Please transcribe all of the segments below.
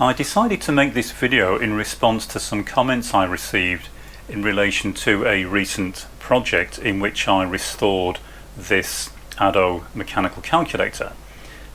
I decided to make this video in response to some comments I received in relation to a recent project in which I restored this Addo mechanical calculator.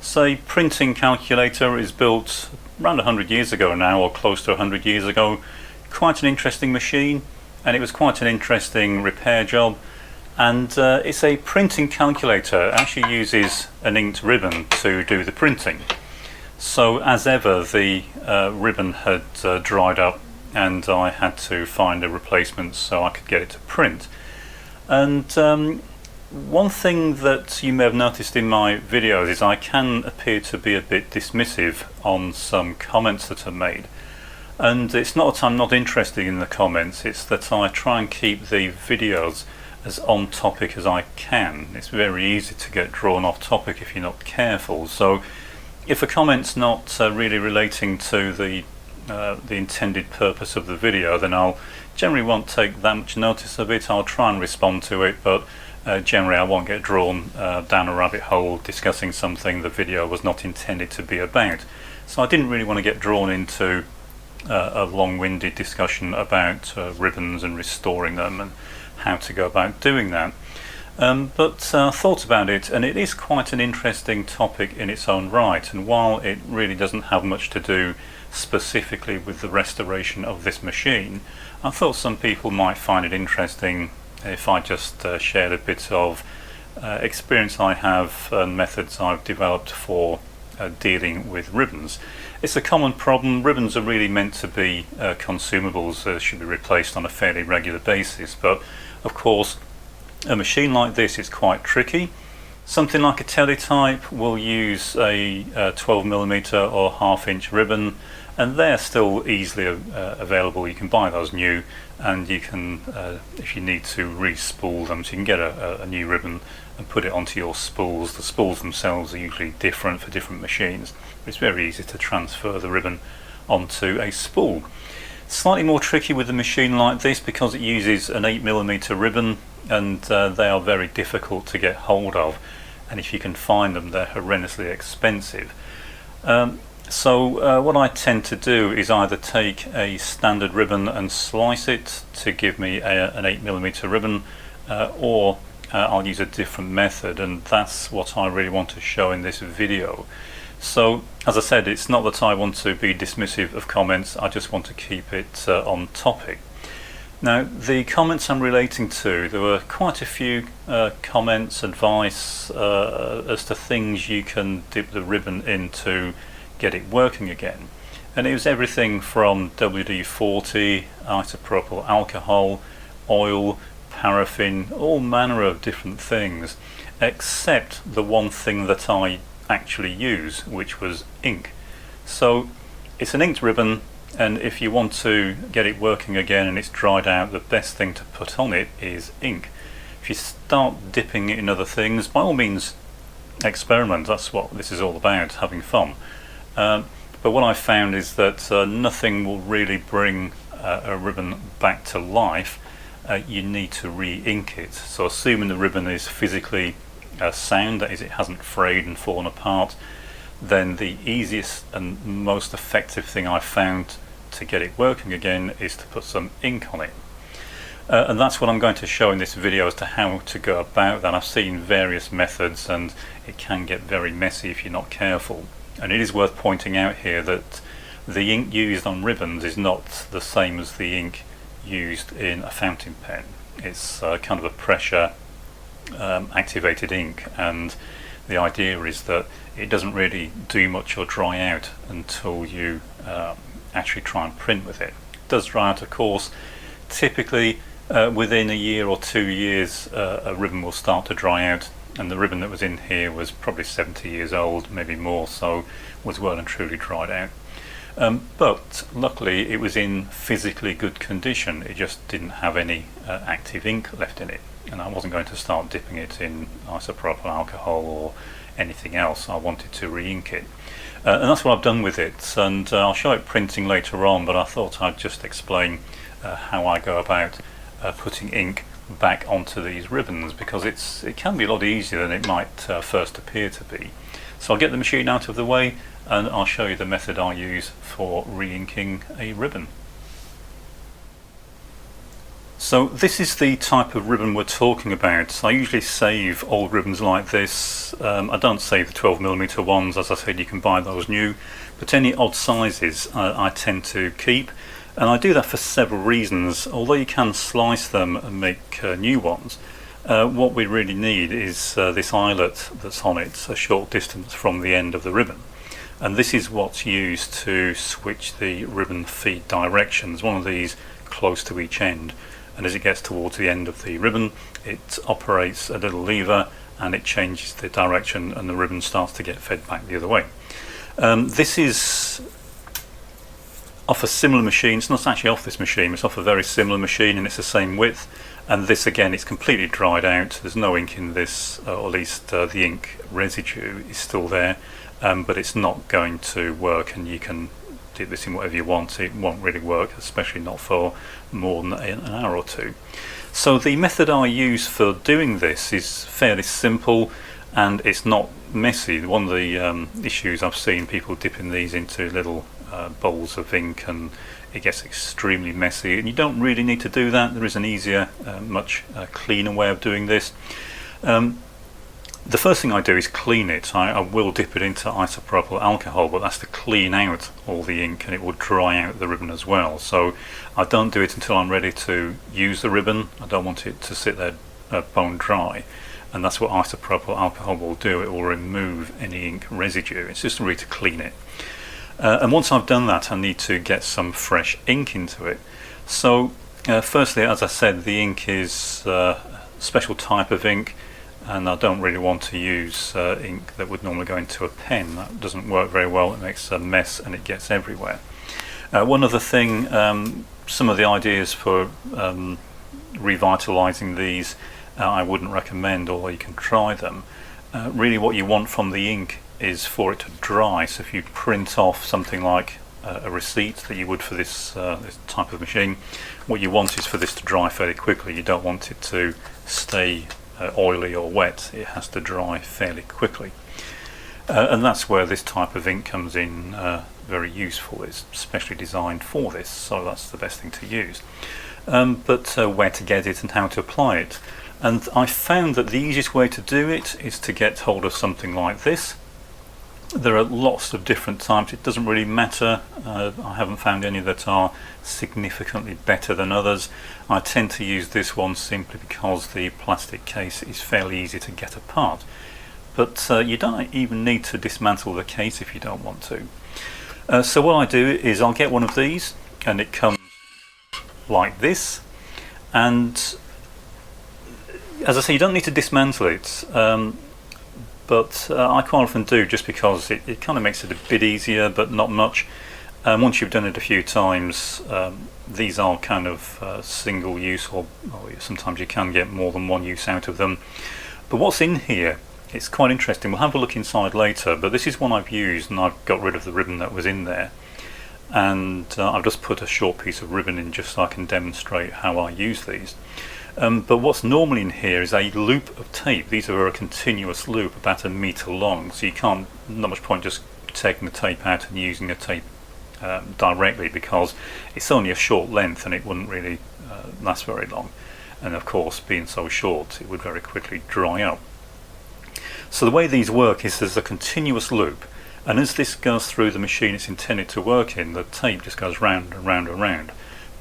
So a printing calculator is built around 100 years ago now, or close to 100 years ago. Quite an interesting machine, and it was quite an interesting repair job. And it's a printing calculator. It actually uses an inked ribbon to do the printing. So as ever, the ribbon had dried up, and I had to find a replacement so I could get it to print. And one thing that you may have noticed in my videos is I can appear to be a bit dismissive on some comments that are made. And it's not that I'm not interested in the comments, it's that I try and keep the videos as on topic as I can. It's very easy to get drawn off topic if you're not careful. So if a comment's not really relating to the intended purpose of the video, then I'll generally won't take that much notice of it. I'll try and respond to it, but generally I won't get drawn down a rabbit hole discussing something the video was not intended to be about. So I didn't really want to get drawn into a long-winded discussion about ribbons and restoring them and how to go about doing that. But thought about it, and it is quite an interesting topic in its own right, and while it really doesn't have much to do specifically with the restoration of this machine, I thought some people might find it interesting if I just shared a bit of experience I have and methods I've developed for dealing with ribbons. It's a common problem. Ribbons are really meant to be consumables, should be replaced on a fairly regular basis, but of course a machine like this is quite tricky. Something like a teletype will use a 12mm or half-inch ribbon, and they're still easily available. You can buy those new, and you can, if you need to, re-spool them, so you can get a new ribbon and put it onto your spools. The spools themselves are usually different for different machines. It's very easy to transfer the ribbon onto a spool. Slightly more tricky with a machine like this because it uses an 8mm ribbon, and they are very difficult to get hold of, and if you can find them, they're horrendously expensive. So what I tend to do is either take a standard ribbon and slice it to give me an 8mm ribbon, or I'll use a different method, and that's what I really want to show in this video. So as I said, it's not that I want to be dismissive of comments, I just want to keep it on topic. Now, the comments I'm relating to, there were quite a few comments, advice as to things you can dip the ribbon in to get it working again. And it was everything from WD-40, isopropyl alcohol, oil, paraffin, all manner of different things, except the one thing that I actually use, which was ink. So it's an inked ribbon, and if you want to get it working again and it's dried out, the best thing to put on it is ink. If you start dipping it in other things, by all means experiment. That's what this is all about, having fun. But what I found is that nothing will really bring a ribbon back to life. You need to re-ink it. So assuming the ribbon is physically sound, that is, it hasn't frayed and fallen apart, then the easiest and most effective thing I found to get it working again is to put some ink on it. And that's what I'm going to show in this video as to how to go about that. I've seen various methods, and it can get very messy if you're not careful. And it is worth pointing out here that the ink used on ribbons is not the same as the ink used in a fountain pen. It's kind of a pressure activated ink, and the idea is that it doesn't really do much or dry out until you actually try and print with it. It does dry out, of course. Typically within a year or 2 years a ribbon will start to dry out, and the ribbon that was in here was probably 70 years old, maybe more, so was well and truly dried out. But luckily it was in physically good condition. It just didn't have any active ink left in it, and I wasn't going to start dipping it in isopropyl alcohol or anything else. I wanted to re-ink it, and that's what I've done with it, and I'll show it printing later on, but I thought I'd just explain how I go about putting ink back onto these ribbons, because it can be a lot easier than it might first appear to be. So I'll get the machine out of the way and I'll show you the method I use for re-inking a ribbon. So this is the type of ribbon we're talking about. I usually save old ribbons like this. I don't save the 12mm ones, as I said you can buy those new, but any odd sizes I tend to keep, and I do that for several reasons. Although you can slice them and make new ones, what we really need is this eyelet that's on it, a short distance from the end of the ribbon. And this is what's used to switch the ribbon feed directions, one of these close to each end. And as it gets towards the end of the ribbon, it operates a little lever and it changes the direction and the ribbon starts to get fed back the other way. This is off a similar machine. It's not actually off this machine, it's off a very similar machine and it's the same width. And this again, it's completely dried out. There's no ink in this, or at least the ink residue is still there, but it's not going to work, and you can do this in whatever you want. It won't really work, especially not for more than an hour or two. So the method I use for doing this is fairly simple and it's not messy. One of the issues I've seen people dipping these into little bowls of ink and it gets extremely messy, and you don't really need to do that. There is an easier, much cleaner way of doing this. The first thing I do is clean it. I will dip it into isopropyl alcohol, but that's to clean out all the ink and it will dry out the ribbon as well. So I don't do it until I'm ready to use the ribbon. I don't want it to sit there bone dry, and that's what isopropyl alcohol will do. It will remove any ink residue. It's just really to clean it. And once I've done that, I need to get some fresh ink into it. So firstly, as I said, the ink is a special type of ink, and I don't really want to use ink that would normally go into a pen. That doesn't work very well. It makes a mess and it gets everywhere. One other thing, some of the ideas for revitalizing these I wouldn't recommend, although you can try them. Really what you want from the ink is for it to dry. So if you print off something like a receipt that you would for this type of machine, what you want is for this to dry fairly quickly. You don't want it to stay oily or wet. It has to dry fairly quickly, and that's where this type of ink comes in very useful. It's specially designed for this, so that's the best thing to use. But where to get it and how to apply it, and I found that the easiest way to do it is to get hold of something like this. There are lots of different types. It doesn't really matter. I haven't found any that are significantly better than others. I tend to use this one simply because the plastic case is fairly easy to get apart. But you don't even need to dismantle the case if you don't want to. So what I do is I'll get one of these, and it comes like this. And as I say, you don't need to dismantle it. But I quite often do, just because it kind of makes it a bit easier, but not much. Once you've done it a few times, these are kind of single use, or sometimes you can get more than one use out of them. But what's in here, it's quite interesting. We'll have a look inside later, but this is one I've used and I've got rid of the ribbon that was in there. And I've just put a short piece of ribbon in just so I can demonstrate how I use these. But what's normally in here is a loop of tape. These are a continuous loop about 1 meter long, so you can't, not much point just taking the tape out and using the tape directly, because it's only a short length and it wouldn't really last very long. And of course, being so short, it would very quickly dry up. So the way these work is there's a continuous loop, and as this goes through the machine it's intended to work in, the tape just goes round and round and round.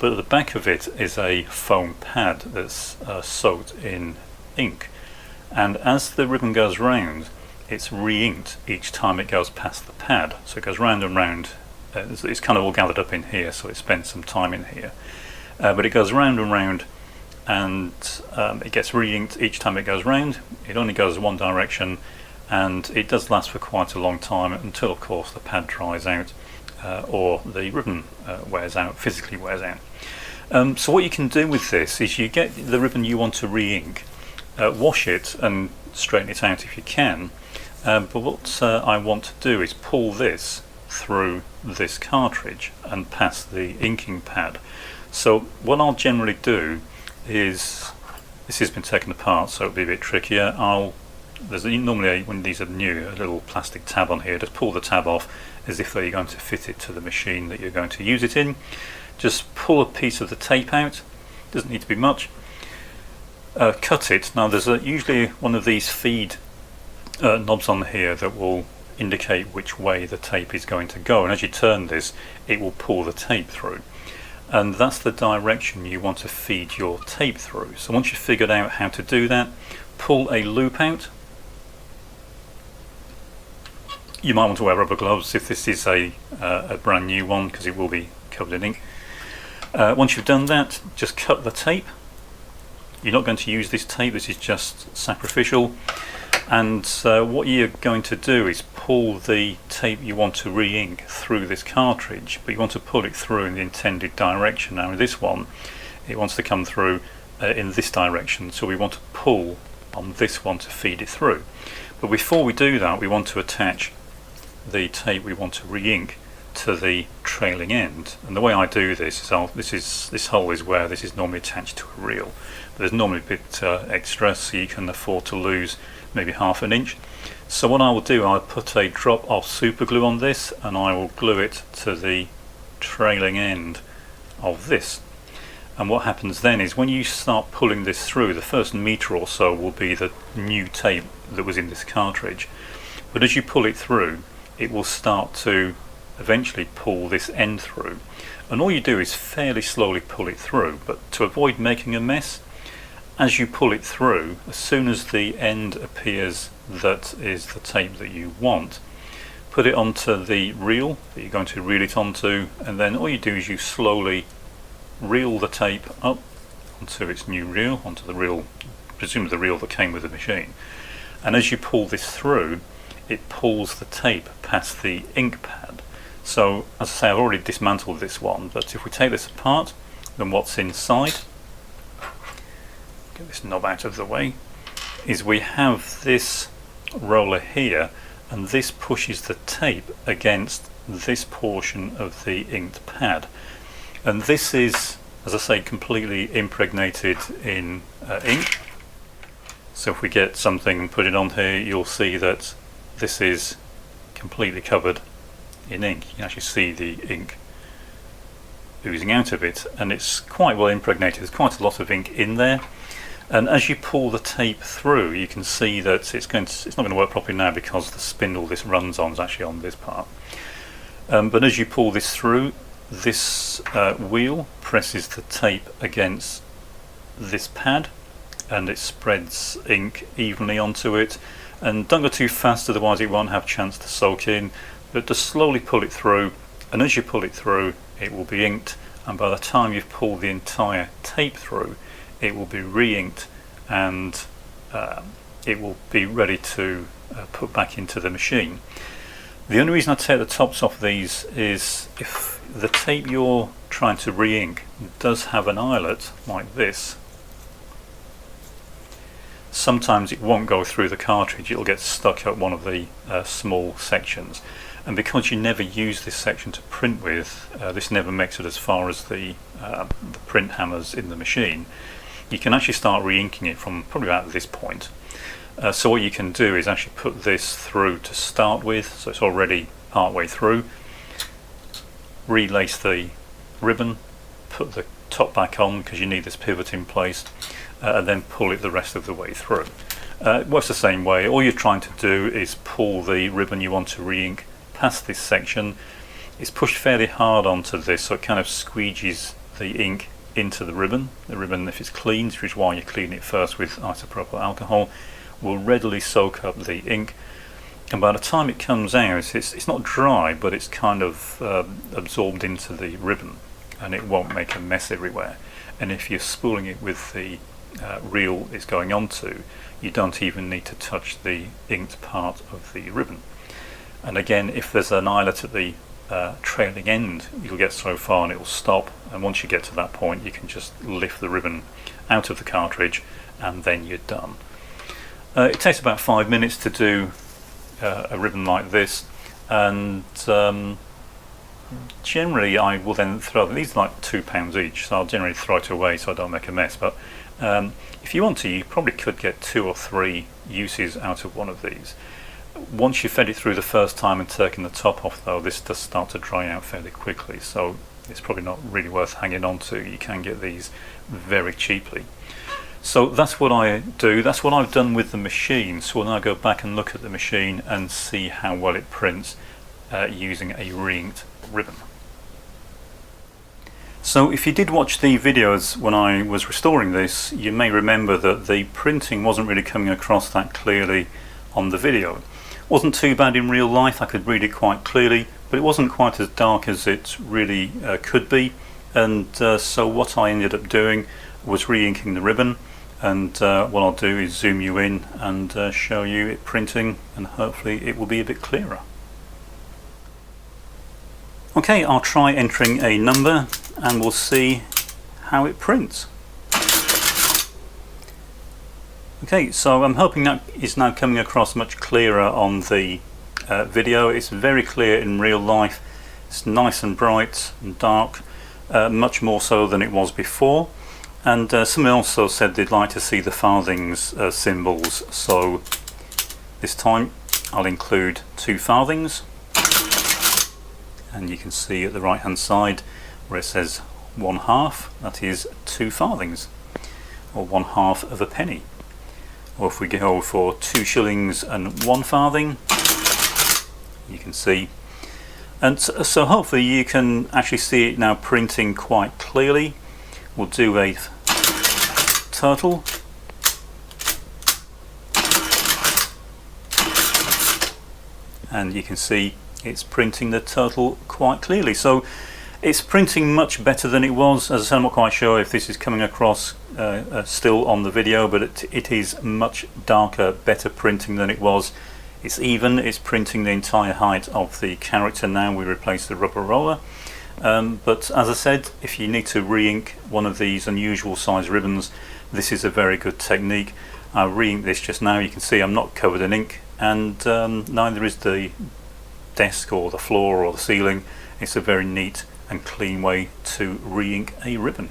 But at the back of it is a foam pad that's soaked in ink, and as the ribbon goes round, it's re-inked each time it goes past the pad. So it goes round and round. It's kind of all gathered up in here, so it spends some time in here. But it goes round and round, and it gets re-inked each time it goes round. It only goes one direction, and it does last for quite a long time, until of course the pad dries out or the ribbon wears out, physically wears out. So what you can do with this is you get the ribbon you want to re-ink, wash it and straighten it out if you can, but what I want to do is pull this through this cartridge and past the inking pad. So what I'll generally do is, this has been taken apart so it'll be a bit trickier, I'll there's normally, when these are new, a little plastic tab on here. Just pull the tab off as if you're going to fit it to the machine that you're going to use it in. Just pull a piece of the tape out, doesn't need to be much. Cut it. Now there's usually one of these feed knobs on here that will indicate which way the tape is going to go, and as you turn this it will pull the tape through, and that's the direction you want to feed your tape through. So once you've figured out how to do that, pull a loop out. You might want to wear rubber gloves if this is a brand new one, because it will be covered in ink. Once you've done that, just cut the tape. You're not going to use this tape, this is just sacrificial. And what you're going to do is pull the tape you want to re-ink through this cartridge, but you want to pull it through in the intended direction. Now in this one, it wants to come through in this direction, so we want to pull on this one to feed it through. But before we do that, we want to attach the tape we want to re-ink to the trailing end. And the way I do this is, this hole is where this is normally attached to a reel. But there's normally a bit extra, so you can afford to lose maybe ½ an inch. So what I will do, I'll put a drop of super glue on this, and I will glue it to the trailing end of this. And what happens then is when you start pulling this through, the first metre or so will be the new tape that was in this cartridge. But as you pull it through, it will start to eventually pull this end through. And all you do is fairly slowly pull it through, but to avoid making a mess, as you pull it through, as soon as the end appears that is the tape that you want, put it onto the reel that you're going to reel it onto, and then all you do is you slowly reel the tape up onto its new reel, onto the reel, presumably the reel that came with the machine. And as you pull this through, it pulls the tape past the ink pad. So as I say, I've already dismantled this one, but if we take this apart, then what's inside, get this knob out of the way, is we have this roller here, and this pushes the tape against this portion of the inked pad. And this is, as I say, completely impregnated in ink. So if we get something and put it on here, you'll see that this is completely covered in ink. You can actually see the ink oozing out of it, and it's quite well impregnated. There's quite a lot of ink in there. And as you pull the tape through, you can see that it's not going to work properly now because the spindle this runs on is actually on this part. But as you pull this through, this wheel presses the tape against this pad, and it spreads ink evenly onto it. And don't go too fast, otherwise it won't have a chance to soak in, but just slowly pull it through, and as you pull it through it will be inked, and by the time you've pulled the entire tape through it will be re-inked, and it will be ready to put back into the machine. The only reason I take the tops off these is if the tape you're trying to re-ink does have an eyelet like this, sometimes it won't go through the cartridge, it'll get stuck at one of the small sections, and because you never use this section to print with, this never makes it as far as the print hammers in the machine, you can actually start re-inking it from probably about this point. So what you can do is actually put this through to start with, so it's already part way through, relace the ribbon, put the top back on because you need this pivot in place, and then pull it the rest of the way through. It works the same way. All you're trying to do is pull the ribbon you want to re-ink past this section. It's pushed fairly hard onto this, so it kind of squeegees the ink into the ribbon. The ribbon, if it's cleaned, which is why you clean it first with isopropyl alcohol, will readily soak up the ink, and by the time it comes out it's not dry, but it's kind of absorbed into the ribbon, and it won't make a mess everywhere. And if you're spooling it with the reel it's going onto, you don't even need to touch the inked part of the ribbon. And again, if there's an eyelet at the trailing end, you'll get so far and it will stop, and once you get to that point you can just lift the ribbon out of the cartridge and then you're done. It takes about 5 minutes to do a ribbon like this, and generally I will then throw, these are like £2 each, so I'll generally throw it away so I don't make a mess, but If you want to, you probably could get 2 or 3 uses out of one of these. Once you fed it through the first time and taken the top off though, this does start to dry out fairly quickly, so it's probably not really worth hanging on to. You can get these very cheaply. So that's what I do, that's what I've done with the machine. So we'll now go back and look at the machine and see how well it prints using a re-inked ribbon. So if you did watch the videos when I was restoring this, you may remember that the printing wasn't really coming across that clearly on the video. It wasn't too bad in real life, I could read it quite clearly, but it wasn't quite as dark as it really could be. And so what I ended up doing was re-inking the ribbon, and what I'll do is zoom you in and show you it printing, and hopefully it will be a bit clearer. Okay, I'll try entering a number and we'll see how it prints. Okay, so I'm hoping that is now coming across much clearer on the video. It's very clear in real life. It's nice and bright and dark, much more so than it was before. And someone also said they'd like to see the farthings symbols, so this time I'll include 2 farthings. And you can see at the right hand side where it says 1/2, that is 2 farthings, or 1/2 of a penny. Or if we go for 2 shillings and 1 farthing, you can see. And so hopefully you can actually see it now printing quite clearly. We'll do a turtle. And you can see it's printing the turtle quite clearly. So it's printing much better than it was. As I said, I'm not quite sure if this is coming across still on the video, but it is much darker, better printing than it was. It's even, it's printing the entire height of the character now. We replaced the rubber roller. But as I said, if you need to re-ink one of these unusual size ribbons, this is a very good technique. I re-inked this just now. You can see I'm not covered in ink, and neither is the desk or the floor or the ceiling. It's a very neat and clean way to re-ink a ribbon.